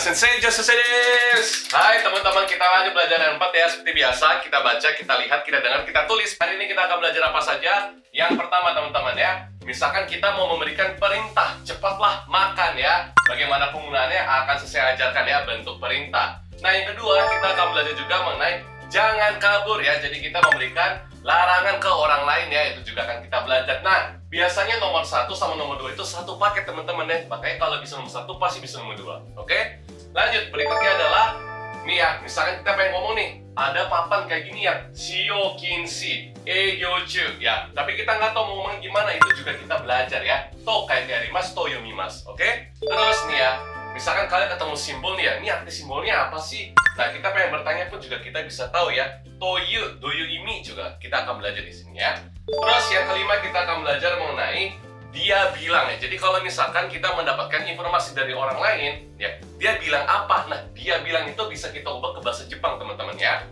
Sensei Joseph desu. Hai teman-teman, kita lanjut belajar yang 4 ya. Seperti biasa, kita baca, kita lihat, kita dengar, kita tulis. Hari ini kita akan belajar apa saja? Yang pertama teman-teman ya, misalkan kita mau memberikan perintah, cepatlah makan ya. Bagaimana penggunaannya akan saya ajarkan ya, bentuk perintah. Nah yang kedua, kita akan belajar juga mengenai jangan kabur ya. Jadi kita memberikan larangan ke orang lain ya, itu juga akan kita belajar. Nah, biasanya nomor 1 sama nomor 2 itu satu paket teman-teman ya. Makanya kalau bisa nomor 1 pasti bisa nomor 2. Oke? Lanjut, berikutnya adalah nih ya, misalkan kita pengen ngomong nih, ada papan kayak gini ya, shio kinshi, eigyochu ya. Tapi kita nggak tahu mau ngomong gimana, itu juga kita belajar ya. To kayak arimasu, to yomimasu. Oke? Terus nih ya, misalkan kalian ketemu simbol nih ya, ini arti simbolnya apa sih? Nah, kita pengen bertanya pun juga kita bisa tahu ya. Toyu, doyu imi juga kita akan belajar di sini ya. Terus yang kelima kita akan belajar mengenai dia bilang ya. Jadi kalau misalkan kita mendapatkan informasi dari orang lain, ya, dia bilang apa? Nah, dia bilang itu bisa kita ubah ke bahasa Jepang teman-teman ya.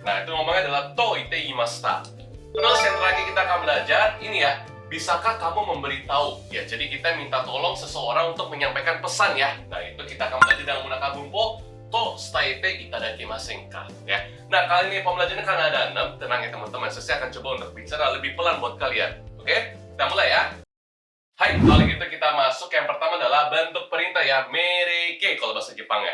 Nah, itu ngomongnya adalah to ite imashita. Terus yang terakhir kita akan belajar ini ya. Bisakah kamu memberitahu? Ya, jadi kita minta tolong seseorang untuk menyampaikan pesan ya. Nah, itu kita akan belajar dengan menggunakan bunpo to shitaete itadakimasen ka ya. Nah, kali ini pembelajarannya kan ada 6. Tenang ya teman-teman, saya akan coba untuk bicara lebih pelan buat kalian. Oke? Kita mulai ya. Hai, kalau gitu kita masuk. Yang pertama adalah bentuk perintah ya, mereke kalau bahasa Jepangnya.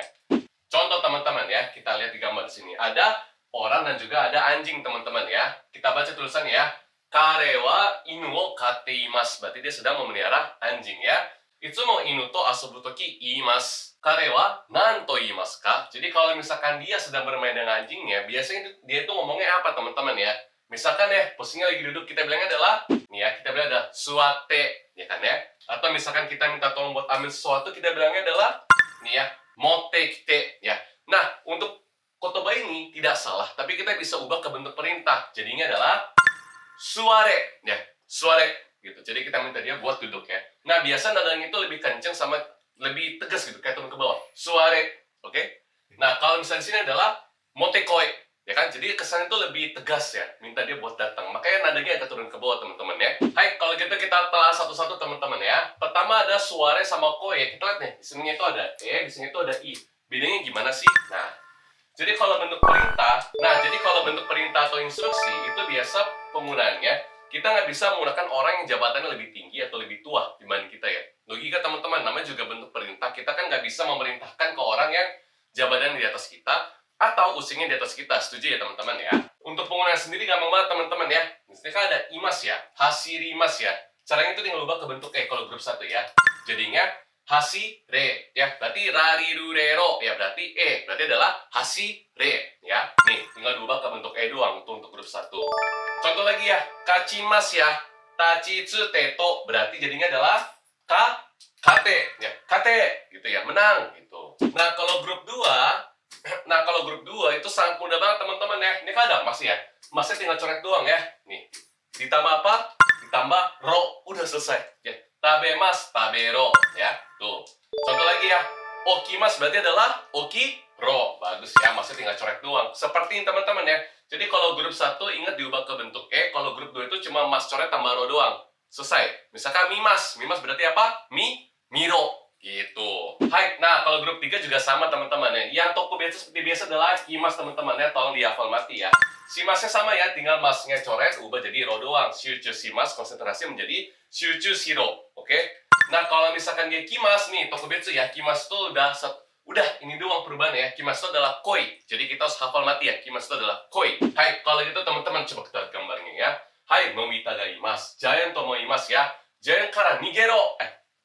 Contoh teman-teman ya, kita lihat di gambar di sini. Ada orang dan juga ada anjing teman-teman ya. Kita baca tulisannya ya. Kare wa inu wo katte imasu. Berarti dia sedang memelihara anjing ya. Itsumo inu to asobu toki iimasu. Kare wa nan to iimasu ka? Jadi kalau misalkan dia sedang bermain dengan anjingnya, biasanya dia itu ngomongnya apa teman-teman ya? Misalkan ya, posisinya lagi duduk, kita bilangnya adalah nih ya, kita bilang ada suate, ya kan ya? Atau misalkan kita minta tolong buat ambil sesuatu, kita bilangnya adalah nih ya, motte kite ya. Nah, untuk kotoba ini tidak salah, tapi kita bisa ubah ke bentuk perintah. Jadinya adalah suare ya, suare gitu. Jadi kita minta dia buat duduk ya. Nah, biasa nadanya itu lebih kencang sama lebih tegas gitu, kayak turun ke bawah. Suare, oke? Nah, kalau misalnya di sini adalah motekoi, ya kan? Jadi kesannya itu lebih tegas ya, minta dia buat datang. Makanya nadanya agak turun ke bawah teman-teman ya. Hai, kalau gitu kita telah satu-satu teman-teman ya. Pertama ada suare sama koe. Kita lihat nih, di sini itu ada di sini itu ada i. Bedanya gimana sih? Nah, jadi kalau bentuk perintah atau instruksi itu biasa penggunaannya kita nggak bisa menggunakan orang yang jabatannya lebih tinggi atau lebih tua dibanding kita ya. Logika teman-teman, namanya juga bentuk perintah. Kita kan nggak bisa memerintahkan ke orang yang jabatannya di atas kita atau usianya di atas kita. Setuju ya teman-teman ya? Untuk penggunaan sendiri gampang banget teman-teman ya. Misalnya kan ada imas ya, hashirimas ya. Caranya itu tinggal ubah ke bentuk kalau grup 1 ya. Jadinya hashire ya, berarti rarirurero ya, berarti berarti adalah hashire ya. Nih, tinggal diubah ke bentuk doang untuk grup 1. Contoh lagi ya, kachimas ya, tachitsute to, berarti jadinya adalah kate ya, kate gitu ya, menang gitu. Nah, kalau grup 2 itu sangat mudah banget teman-teman ya. Ini kan ada emas ya. Emasnya tinggal coret doang ya. Nih. Ditambah apa? Ditambah ro, udah selesai ya. Tabemas, tabero ya. Tuh. Contoh lagi ya. Okimas berarti adalah okiro. Bagus ya, emasnya tinggal coret doang. Seperti ini teman-teman ya. Jadi kalau grup 1 ingat diubah ke bentuk kalau grup 2 itu cuma mas coret tambah ro doang. Selesai. Misalkan mimas berarti apa? Miro gitu. Hai, nah kalau grup 3 juga sama teman-teman ya. Yang toko biasa seperti biasa adalah kimas teman-teman ya, tolong dihafal mati ya. Si masnya sama ya, tinggal masnya coret ubah jadi ro doang. Shuchu simas konsentrasi menjadi shuchu shiro. Oke? Nah, kalau misalkan dia kimas nih, toko biasa ya, kimas itu udah ini doang perubahannya ya. Kimas itu adalah koi. Jadi kita harus hafal mati ya. Kimas itu adalah koi. Hai, kalau gitu teman-teman coba kita lihat gambarnya ya. Hai, momitagaimasu. Giant tomoimasu ya. Giant kara nigero.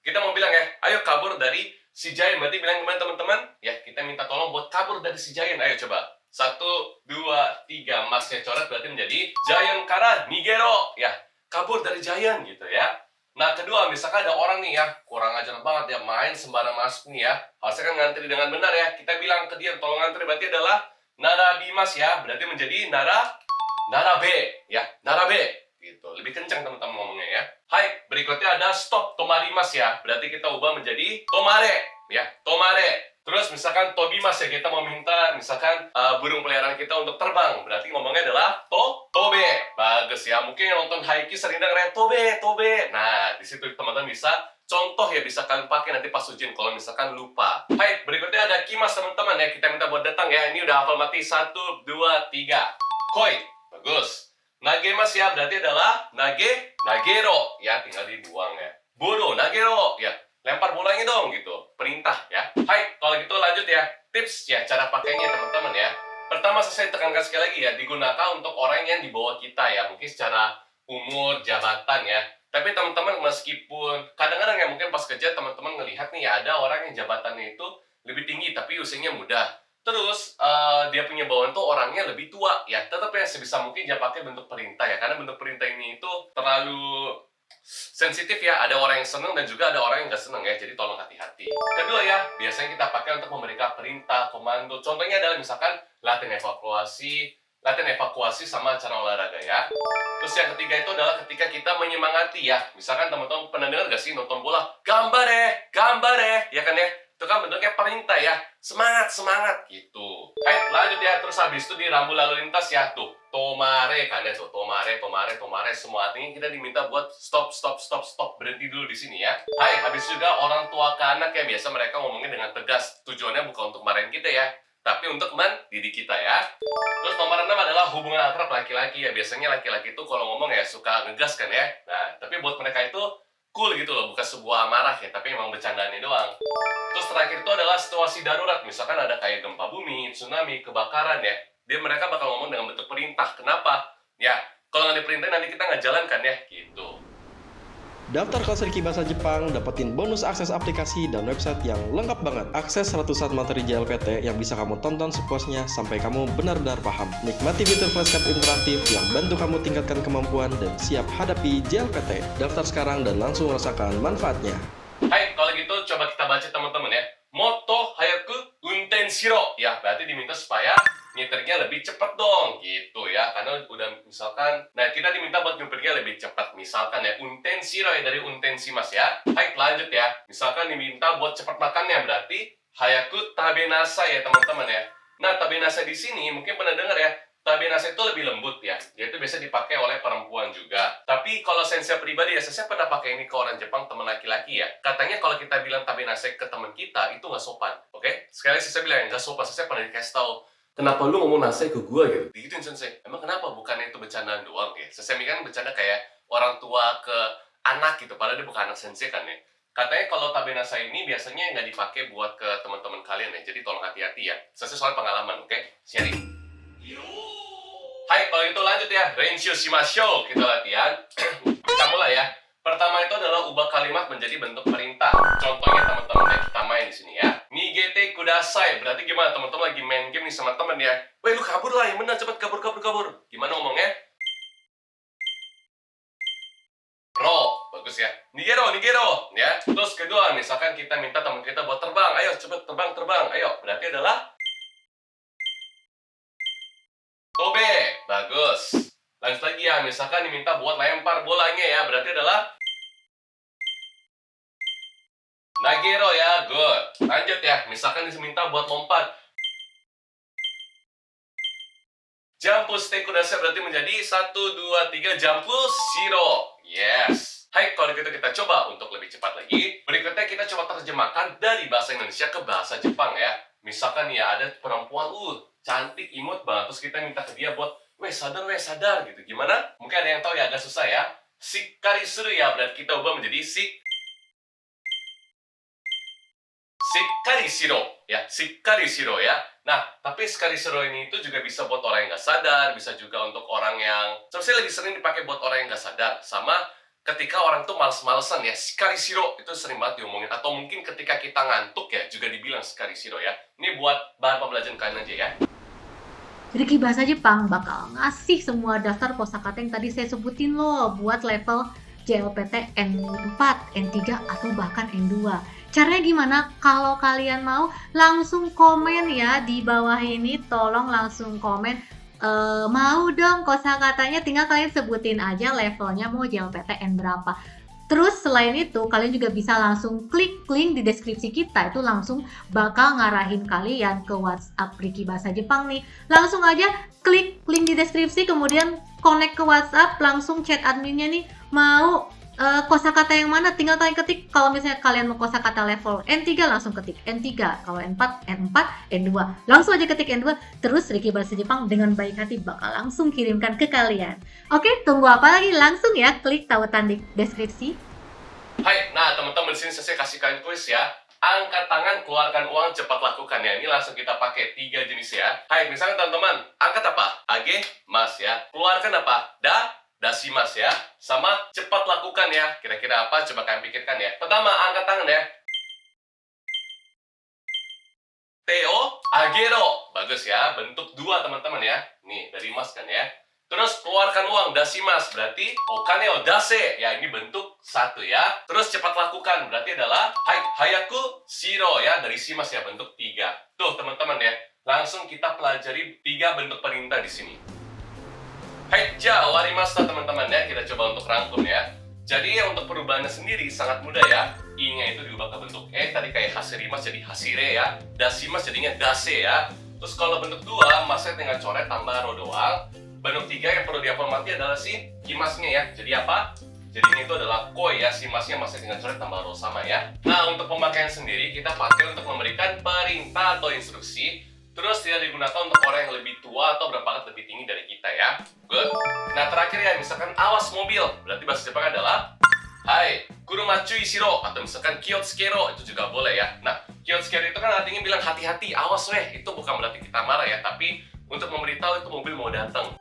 Kita mau bilang ya, ayo kabur dari si Giant. Berarti bilang gimana teman-teman? Ya, kita minta tolong buat kabur dari si Giant. Ayo coba. 1, 2, 3. Masnya coret berarti menjadi Giant kara nigero. Ya, kabur dari Giant gitu ya. Nah, kedua, misalkan ada orang nih ya, kurang ajar banget ya, main sembarang masuk nih ya. Harusnya kan ngantri dengan benar ya. Kita bilang ke dia, tolong ngantri, berarti adalah narabimas ya. Berarti menjadi narabe ya, narabe gitu. Lebih kencang teman-teman ngomongnya ya. Hai, berikutnya ada stop, tomarimas ya. Berarti kita ubah menjadi tomare ya, tomare. Terus misalkan tobimas ya, kita mau minta misalkan burung peliharaan kita untuk terbang. Berarti ngomongnya adalah tobe. Bagus ya. Mungkin yang nonton Haiki sering dengar ya, tobe. Nah, di situ teman-teman bisa contoh ya bisa kalian pakai nanti pas ujian kalau misalkan lupa. Hai, berikutnya ada kimas teman-teman ya. Kita minta buat datang ya. Ini udah hafal mati 1, 2, 3. Koi, bagus. Nagemas ya, berarti adalah nagero ya, tinggal dibuang ya. Bodo, nagero ya, lempar bolanya dong gitu. Perintah ya. Hai, kalau gitu lanjut ya. Tips ya cara pakainya teman-teman ya. Pertama saya tekankan sekali lagi ya, digunakan untuk orang yang di bawah kita ya, mungkin secara umur, jabatan ya. Tapi teman-teman meskipun kadang-kadang ya mungkin pas kerja teman-teman ngelihat nih ya ada orang yang jabatannya itu lebih tinggi tapi usianya muda. Terus dia punya bawahan tuh orangnya lebih tua ya, tetap ya sebisa mungkin jangan pakai bentuk perintah ya, karena bentuk perintah ini itu terlalu sensitif ya, ada orang yang seneng dan juga ada orang yang nggak seneng ya, jadi tolong hati-hati. Kedua ya, biasanya kita pakai untuk memberikan perintah, komando. Contohnya adalah misalkan latihan evakuasi sama cara olahraga ya. Terus yang ketiga itu adalah ketika kita menyemangati ya, misalkan teman-teman pernah dengar gak sih nonton bola, gambare, ya kan ya? Itu kan bentuknya perintah ya, semangat gitu. Hai, lanjut ya, terus habis itu di rambu lalu lintas ya, tuh tomare kan ya, tuh tomare, semua artinya kita diminta buat stop, berhenti dulu di sini ya. Hai, habis juga orang tua ke anak ya, biasa mereka ngomongnya dengan tegas, tujuannya bukan untuk marahin kita ya, tapi untuk mendidik kita ya. Terus nomor 6 adalah hubungan akrab laki-laki ya, biasanya laki-laki itu kalau ngomong ya suka ngegas kan ya. Nah, tapi buat mereka itu cool gitu loh, bukan sebuah amarah ya, tapi emang bercandaannya doang. Terus terakhir itu adalah situasi darurat, misalkan ada kayak gempa bumi, tsunami, kebakaran ya, mereka bakal ngomong dengan bentuk perintah. Kenapa? Ya, kalau nggak diperintah nanti kita nggak jalankan ya, gitu. Daftar kelas Riki Bahasa Jepang, dapetin bonus akses aplikasi dan website yang lengkap banget. Akses ratusan materi JLPT yang bisa kamu tonton sepuasnya sampai kamu benar-benar paham. Nikmati fitur flashcard interaktif yang bantu kamu tingkatkan kemampuan dan siap hadapi JLPT. Daftar sekarang dan langsung rasakan manfaatnya. Hai, kalau gitu coba kita baca teman-teman ya. Moto hayaku unten shiro ya, berarti diminta supaya nyetirnya lebih cepat dong gitu ya, karena udah misalkan, nah kita diminta buat nyetirnya lebih cepat, misalkan ya unten shiro ya, dari unten shimasu ya. Hai, lanjut ya, misalkan diminta buat cepat makannya, berarti hayaku tabenasa ya teman-teman ya. Nah, tabenasa di sini mungkin pernah dengar ya, tabenasa itu lebih lembut ya, dia itu biasa dipakai oleh perempuan juga. Tapi kalau sensei pribadi ya, saya pernah pakai ini ke orang Jepang, teman laki-laki ya. Katanya kalau kita bilang tabenasa ke teman kita itu nggak sopan, oke? Sekali saya bilang nggak sopan, saya pernah dikasih tahu. Kenapa lu ngomong nasai ke gua gitu? Digituin sensei. Emang kenapa? Bukannya itu bercandaan doang ya? Sensei kan bercanda kayak orang tua ke anak gitu, padahal dia bukan anak sensei kan ya. Katanya kalau tabenasa ini biasanya nggak dipakai buat ke teman-teman kalian ya, jadi tolong hati-hati ya. Sensei soal pengalaman, oke? Sharing. Hai, kalau gitu lanjut ya. Renshu shimashou, kita latihan. Kita mulai ya. Pertama itu adalah ubah kalimat menjadi bentuk perintah. Contohnya teman-teman ya, kita main di sini ya. Nigete kudasai, berarti gimana teman-teman lagi main game nih sama temen ya. Weh, lu kabur lah, yang benar, cepet kabur. Gimana ngomongnya? Ro, bagus ya. Nigero ya. Terus kedua, misalkan kita minta teman kita buat terbang. Ayo cepet terbang. Ayo, berarti adalah tobe, bagus. Lanjut lagi ya, misalkan diminta buat lempar bolanya ya, berarti adalah nagero ya, good. Lanjut ya, misalkan diminta buat lompat. Jampu stay kudasai berarti menjadi 1, 2, 3, jampu shiro. Yes. Hai, kalau gitu kita coba untuk lebih cepat lagi. Berikutnya kita coba terjemahkan dari bahasa Indonesia ke bahasa Jepang ya. Misalkan ya ada perempuan, cantik, imut banget, terus kita minta ke dia buat weh sadar gitu. Gimana? Mungkin ada yang tahu ya, agak susah ya. Shikkari suru ya, berarti kita ubah menjadi shikkari shiro ya. Nah, tapi shikkari shiro ini itu juga bisa buat orang yang nggak sadar, bisa juga untuk orang yang sebenarnya lebih sering dipakai buat orang yang nggak sadar, sama ketika orang tuh males-malesan ya, shikkari shiro itu sering banget diomongin. Atau mungkin ketika kita ngantuk ya, juga dibilang shikkari shiro ya. Ini buat bahan pembelajaran kalian aja ya. Riki Bahasa Jepang bakal ngasih semua daftar kosakata yang tadi saya sebutin loh buat level JLPT N4, N3, atau bahkan N2. Caranya gimana? Kalau kalian mau langsung komen ya di bawah ini, tolong langsung komen. Mau dong kosakatanya, tinggal kalian sebutin aja levelnya mau JLPT N berapa. Terus selain itu kalian juga bisa langsung klik link di deskripsi kita, itu langsung bakal ngarahin kalian ke WhatsApp Riki Bahasa Jepang nih. Langsung aja klik link di deskripsi, kemudian connect ke WhatsApp, langsung chat adminnya nih, mau kosakata yang mana tinggal kalian ketik. Kalau misalnya kalian mau kosakata level N3 langsung ketik N3, kalau N4, N2 langsung aja ketik N2. Terus Ricky Bahasa Jepang dengan baik hati bakal langsung kirimkan ke kalian. Oke, tunggu apa lagi? Langsung ya klik tautan di deskripsi. Hai, nah teman-teman di sini saya kasih kalian kuis ya. Angkat tangan, keluarkan uang, cepat lakukan ya. Ini langsung kita pakai 3 jenis ya. Hai, misalkan teman-teman, angkat apa? Age, mas ya. Keluarkan apa? Dasimas ya. Sama cepat lakukan ya. Kira-kira apa? Coba kalian pikirkan ya. Pertama, angkat tangan ya. Teo, agero. Bagus ya. Bentuk 2 teman-teman ya. Nih, dari mas kan ya. Terus keluarkan uang, dasimas, berarti okane o dase. Ya, ini bentuk 1 ya. Terus cepat lakukan, berarti adalah hayaku shiro ya, dari simas ya, bentuk 3. Tuh, teman-teman ya. Langsung kita pelajari 3 bentuk perintah di sini. Hai, warimashita teman-teman ya. Kita coba untuk rangkum ya. Jadi ya untuk perubahannya sendiri sangat mudah ya. I-nya itu diubah ke bentuk E, tadi kayak hasirimas jadi hasire ya. Dasimas jadinya dase ya. Terus kalau bentuk 2, masnya tinggal coret tambah ro doang. Bentuk 3 yang perlu diaformati adalah si kimasnya ya. Jadi apa? Jadi ini itu adalah koi ya, si masnya masih tinggal coret tambah ro sama ya. Nah, untuk pemakaian sendiri kita pakai untuk memberikan perintah atau instruksi. Terus tidak digunakan untuk orang yang lebih tua atau berpangkat lebih tinggi dari kita ya. Good. Nah, terakhir ya, misalkan awas mobil. Berarti bahasa Jepang adalah hai, kuruma cui shiro. Atau misalkan kiotsukero, itu juga boleh ya. Nah, kiotsukero itu kan artinya bilang hati-hati, awas weh. Itu bukan berarti kita marah ya, tapi untuk memberitahu itu mobil mau datang.